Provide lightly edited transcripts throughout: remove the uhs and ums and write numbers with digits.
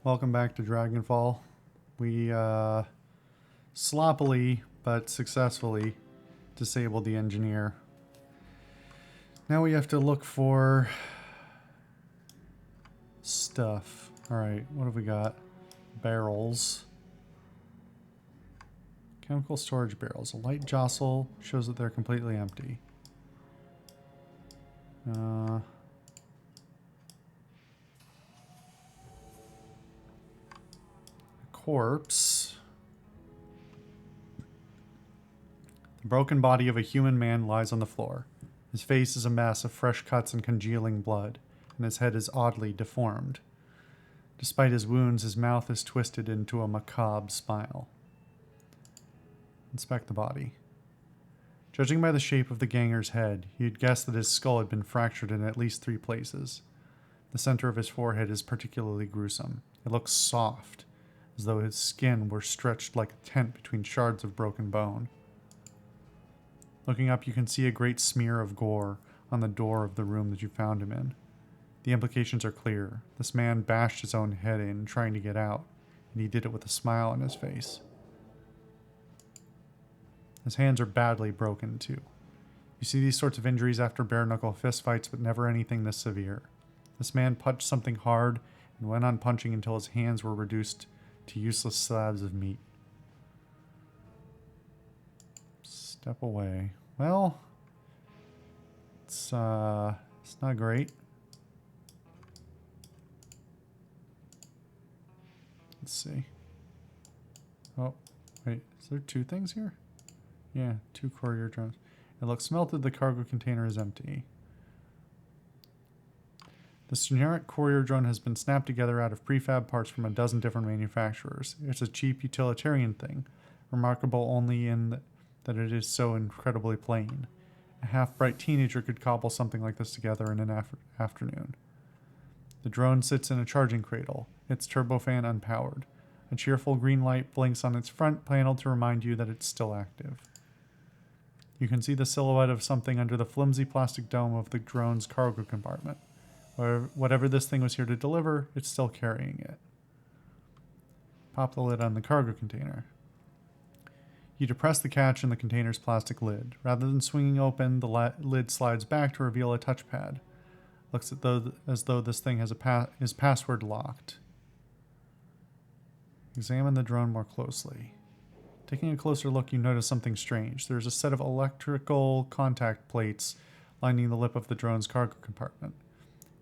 Welcome back to Dragonfall. We sloppily but successfully disabled the engineer. Now we have to look for stuff. Alright, what have we got? Barrels. Chemical storage barrels. A light jostle shows that they're completely empty. Corpse. The broken body of a human man lies on the floor. His face is a mass of fresh cuts and congealing blood, and his head is oddly deformed. Despite his wounds, his mouth is twisted into a macabre smile. Inspect the body. Judging by the shape of the ganger's head, you'd guess that his skull had been fractured in at least 3 places. The center of his forehead is particularly gruesome. It looks soft, as though his skin were stretched like a tent between shards of broken bone. Looking up, you can see a great smear of gore on the door of the room that you found him in. The implications are clear. This man bashed his own head in trying to get out, and he did it with a smile on his face. His hands are badly broken, too. You see these sorts of injuries after bare-knuckle fistfights, but never anything this severe. This man punched something hard and went on punching until his hands were reduced to useless slabs of meat. Step away. Well, it's not great. Let's see. Oh, wait, is there 2 things here? Yeah, 2 courier drones. It looks smelted, the cargo container is empty. This generic courier drone has been snapped together out of prefab parts from a dozen different manufacturers. It's a cheap utilitarian thing, remarkable only in that it is so incredibly plain. A half-bright teenager could cobble something like this together in an afternoon. The drone sits in a charging cradle, its turbofan unpowered. A cheerful green light blinks on its front panel to remind you that it's still active. You can see the silhouette of something under the flimsy plastic dome of the drone's cargo compartment. Whatever this thing was here to deliver, it's still carrying it. Pop the lid on the cargo container. You depress the catch in the container's plastic lid. Rather than swinging open, the lid slides back to reveal a touchpad. Looks as though this thing is password locked. Examine the drone more closely. Taking a closer look, you notice something strange. There's a set of electrical contact plates lining the lip of the drone's cargo compartment.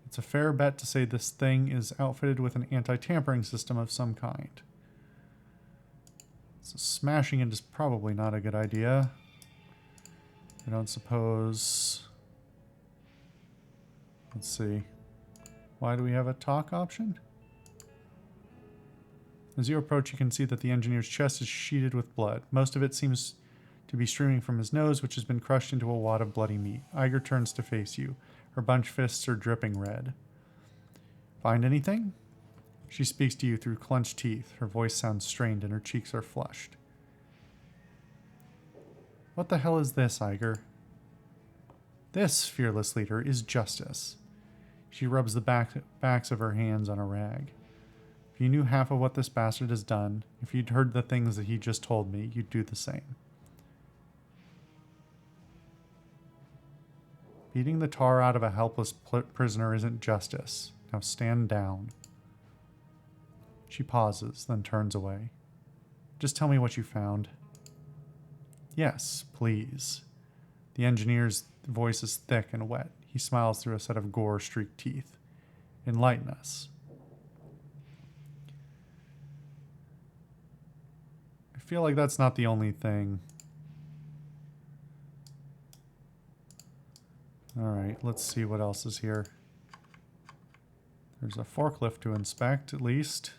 It's a fair bet to say this thing is outfitted with an anti-tampering system of some kind. So smashing it is probably not a good idea. I don't suppose... Let's see. Why do we have a talk option? As you approach, you can see that the engineer's chest is sheeted with blood. Most of it seems to be streaming from his nose, which has been crushed into a wad of bloody meat. Iger turns to face you. Her bunched fists are dripping red. Find anything? She speaks to you through clenched teeth. Her voice sounds strained and her cheeks are flushed. What the hell is this, Iger? This, fearless leader, is justice. She rubs the backs of her hands on a rag. If you knew half of what this bastard has done, if you'd heard the things that he just told me, you'd do the same. Beating the tar out of a helpless prisoner isn't justice. Now stand down. She pauses, then turns away. Just tell me what you found. Yes, please. The engineer's voice is thick and wet. He smiles through a set of gore-streaked teeth. Enlighten us. I feel like that's not the only thing. Alright, let's see what else is here. There's a forklift to inspect, at least.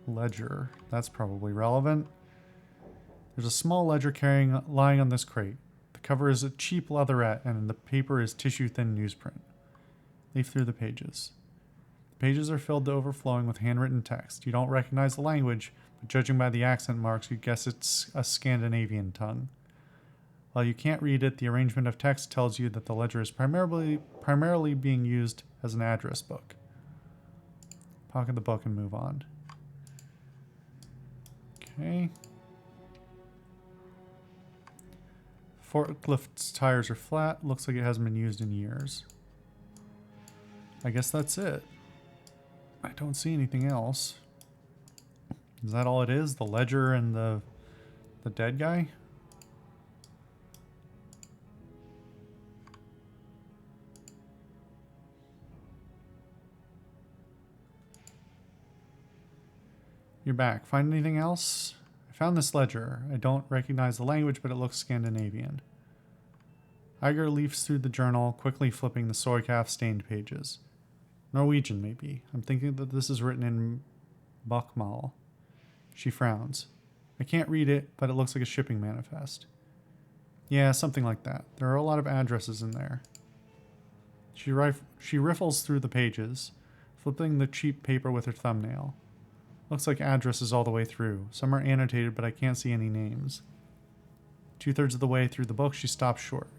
Ledger. That's probably relevant. There's a small ledger lying on this crate. The cover is a cheap leatherette, and the paper is tissue-thin newsprint. Leaf through the pages. The pages are filled to overflowing with handwritten text. You don't recognize the language, but judging by the accent marks, you guess it's a Scandinavian tongue. While you can't read it, the arrangement of text tells you that the ledger is primarily being used as an address book. Pocket the book and move on. Okay. Forklift's tires are flat. Looks like it hasn't been used in years. I guess that's it. I don't see anything else. Is that all it is? The ledger and the dead guy? You're back. Find anything else? I found this ledger. I don't recognize the language, but it looks Scandinavian. Iger leafs through the journal, quickly flipping the soy calf stained pages. Norwegian, maybe. I'm thinking that this is written in Bokmål. She frowns. I can't read it, but it looks like a shipping manifest. Yeah, something like that. There are a lot of addresses in there. She riffles through the pages, flipping the cheap paper with her thumbnail. Looks like addresses all the way through. Some are annotated, but I can't see any names. 2/3 of the way through the book, she stops short.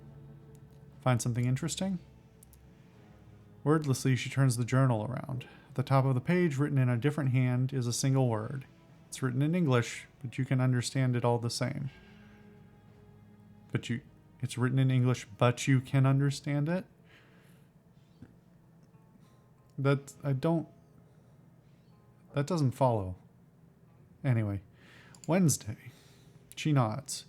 Find something interesting? Wordlessly, she turns the journal around. At the top of the page, written in a different hand, is a single word. It's written in English, but you can understand it all the same. It's written in English, but you can understand it? That doesn't follow. Anyway, Wednesday. She nods.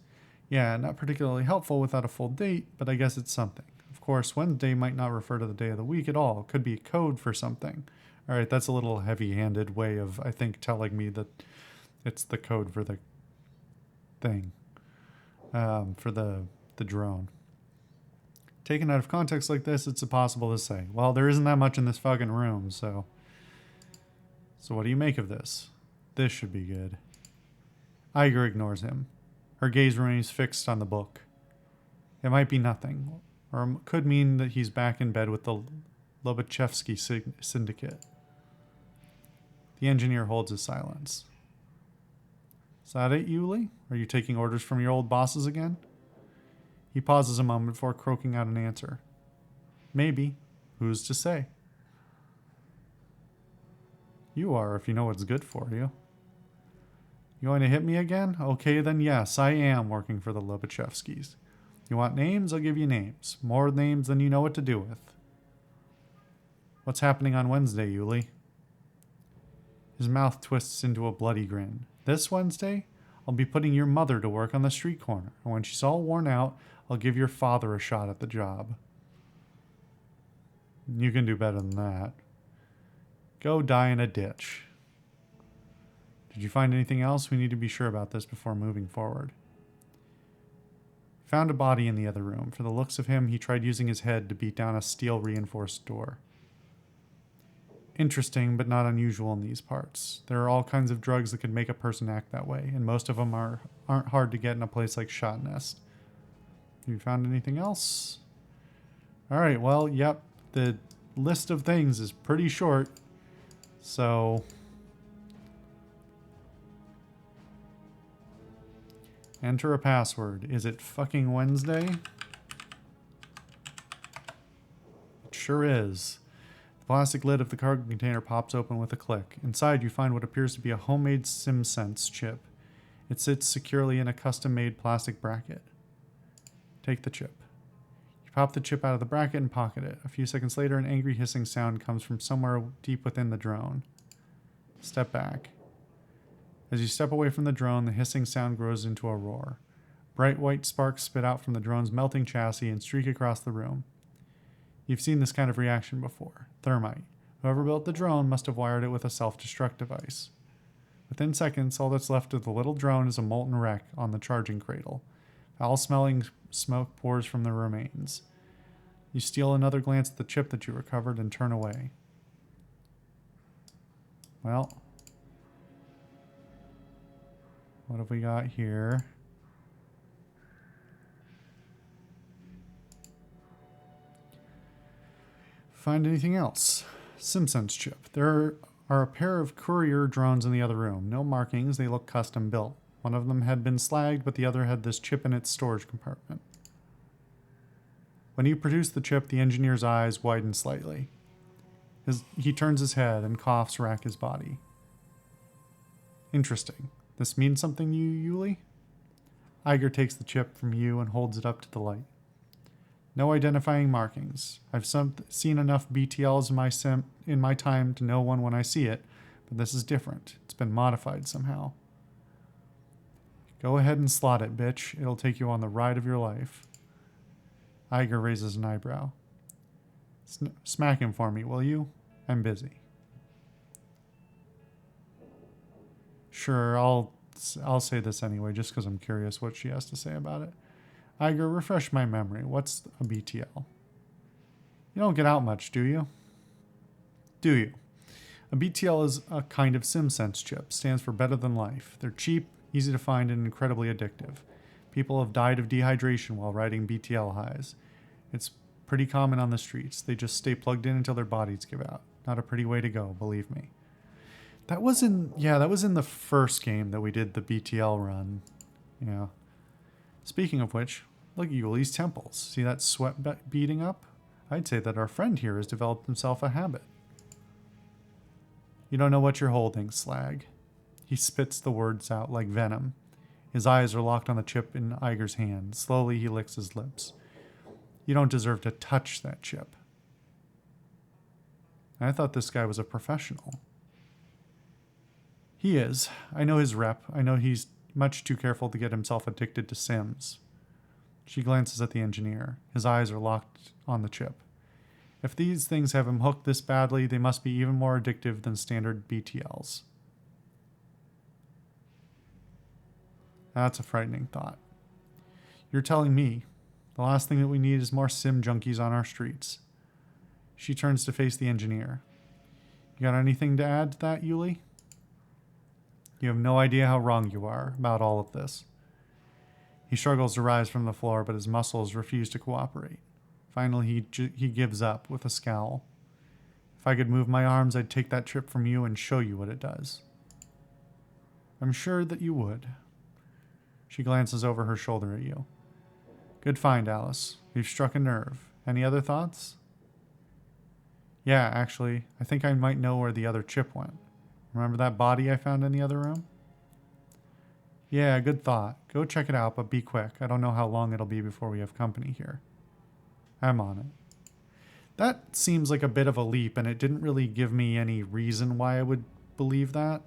Yeah, not particularly helpful without a full date, but I guess it's something. Of course, Wednesday might not refer to the day of the week at all. It could be a code for something. All right, that's a little heavy-handed way of, I think, telling me that it's the code for the thing, for the drone. Taken out of context like this, it's impossible to say. Well, there isn't that much in this fucking room, so what do you make of this? This should be good. Iger ignores him. Her gaze remains fixed on the book. It might be nothing, or it could mean that he's back in bed with the Lobachevsky syndicate. The engineer holds his silence. Is that it, Yuli? Are you taking orders from your old bosses again? He pauses a moment before croaking out an answer. Maybe. Who's to say? You are, if you know what's good for you. You going to hit me again? Okay, then yes, I am working for the Lobachevskys. You want names? I'll give you names. More names than you know what to do with. What's happening on Wednesday, Yuli? His mouth twists into a bloody grin. This Wednesday, I'll be putting your mother to work on the street corner, and when she's all worn out, I'll give your father a shot at the job. You can do better than that. Go die in a ditch. Did you find anything else? We need to be sure about this before moving forward. Found a body in the other room. For the looks of him, he tried using his head to beat down a steel-reinforced door. Interesting, but not unusual in these parts. There are all kinds of drugs that could make a person act that way, and most of them aren't hard to get in a place like Shot Nest. Have you found anything else? Alright, well, yep. The list of things is pretty short. So enter a password. Is it fucking Wednesday? It sure is. The plastic lid of the cargo container pops open with a click. Inside you find what appears to be a homemade SimSense chip. It sits securely in a custom-made plastic bracket. Take the chip. You pop the chip out of the bracket and pocket it. A few seconds later, an angry hissing sound comes from somewhere deep within the drone. Step back. As you step away from the drone, the hissing sound grows into a roar. Bright white sparks spit out from the drone's melting chassis and streak across the room. You've seen this kind of reaction before. Thermite. Whoever built the drone must have wired it with a self-destruct device. Within seconds, all that's left of the little drone is a molten wreck on the charging cradle. Foul-smelling smoke pours from the remains. You steal another glance at the chip that you recovered and turn away. Well, what have we got here? Find anything else? SimSense chip. There are a pair of courier drones in the other room. No markings, they look custom built. One of them had been slagged, but the other had this chip in its storage compartment. When you produce the chip, the engineer's eyes widen slightly. He turns his head and coughs rack his body. Interesting. This means something to you, Yuli? Iger takes the chip from you and holds it up to the light. No identifying markings. I've seen enough BTLs in my time to know one when I see it, but this is different. It's been modified somehow. Go ahead and slot it, bitch. It'll take you on the ride of your life. Iger raises an eyebrow. Smack him for me, will you? I'm busy. Sure, I'll say this anyway, just because I'm curious what she has to say about it. Iger, refresh my memory. What's a BTL? You don't get out much, do you? Do you? A BTL is a kind of SimSense chip. Stands for better than life. They're cheap, easy to find, and incredibly addictive. People have died of dehydration while riding BTL highs. It's pretty common on the streets. They just stay plugged in until their bodies give out. Not a pretty way to go, believe me. That was in the first game that we did the BTL run. Yeah. Speaking of which, look at Yuli's temples. See that sweat beading up? I'd say that our friend here has developed himself a habit. You don't know what you're holding, slag. He spits the words out like venom. His eyes are locked on the chip in Iger's hand. Slowly he licks his lips. You don't deserve to touch that chip. I thought this guy was a professional. He is. I know his rep. I know he's much too careful to get himself addicted to Sims. She glances at the engineer. His eyes are locked on the chip. If these things have him hooked this badly, they must be even more addictive than standard BTLs. That's a frightening thought. You're telling me the last thing that we need is more Sim junkies on our streets. She turns to face the engineer. You got anything to add to that, Yuli? You have no idea how wrong you are about all of this. He struggles to rise from the floor, but his muscles refuse to cooperate. Finally, he gives up with a scowl. If I could move my arms, I'd take that chip from you and show you what it does. I'm sure that you would. She glances over her shoulder at you. Good find, Alice. We've struck a nerve. Any other thoughts? Yeah, actually, I think I might know where the other chip went. Remember that body I found in the other room? Yeah, good thought. Go check it out, but be quick. I don't know how long it'll be before we have company here. I'm on it. That seems like a bit of a leap, and it didn't really give me any reason why I would believe that.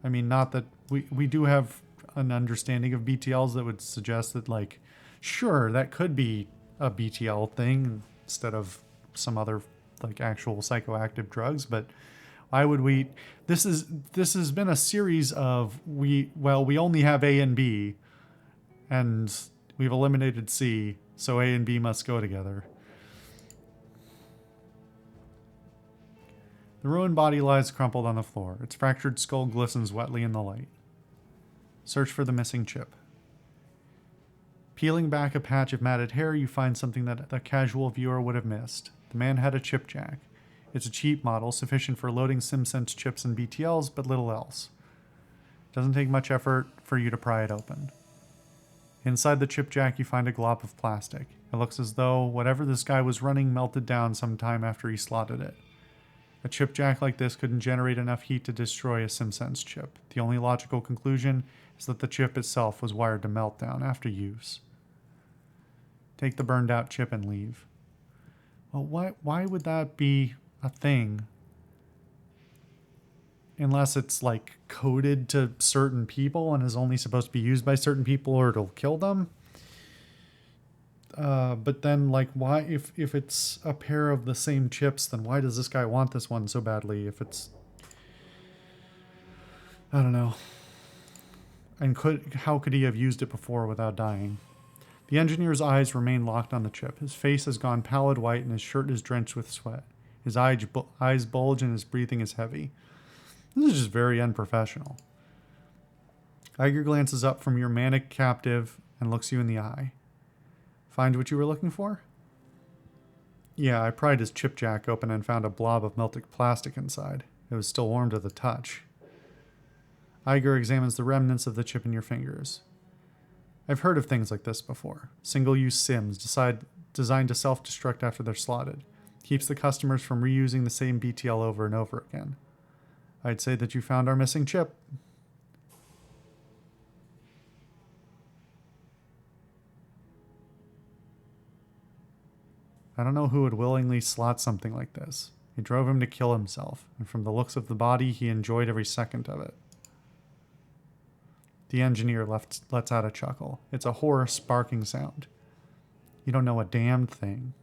I mean, not that we do have an understanding of BTLs that would suggest that, like, sure, that could be a BTL thing instead of some other, like, actual psychoactive drugs, but why would we? This has been a series of we only have A and B, and we've eliminated C, so A and B must go together. The ruined body lies crumpled on the floor. Its fractured skull glistens wetly in the light. Search for the missing chip. Peeling back a patch of matted hair, you find something that the casual viewer would have missed. The man had a chip jack. It's a cheap model, sufficient for loading SimSense chips and BTLs, but little else. It doesn't take much effort for you to pry it open. Inside the chip jack, you find a glob of plastic. It looks as though whatever this guy was running melted down sometime after he slotted it. A chip jack like this couldn't generate enough heat to destroy a SimSense chip. The only logical conclusion is that the chip itself was wired to meltdown after use. Take the burned out chip and leave. Well, why would that be a thing? Unless it's like coded to certain people and is only supposed to be used by certain people or it'll kill them. But then, like, why, if it's a pair of the same chips, then why does this guy want this one so badly? If it's, I don't know. And how could he have used it before without dying? The engineer's eyes remain locked on the chip. His face has gone pallid white and his shirt is drenched with sweat. His eyes bulge and his breathing is heavy. This is just very unprofessional. Iger glances up from your manic captive and looks you in the eye. Find what you were looking for? Yeah, I pried his chip jack open and found a blob of melted plastic inside. It was still warm to the touch. Iger examines the remnants of the chip in your fingers. I've heard of things like this before. Single-use Sims designed to self-destruct after they're slotted. Keeps the customers from reusing the same BTL over and over again. I'd say that you found our missing chip. I don't know who would willingly slot something like this. It drove him to kill himself, and from the looks of the body, he enjoyed every second of it. The engineer lets out a chuckle. It's a hoarse, barking sound. You don't know a damn thing.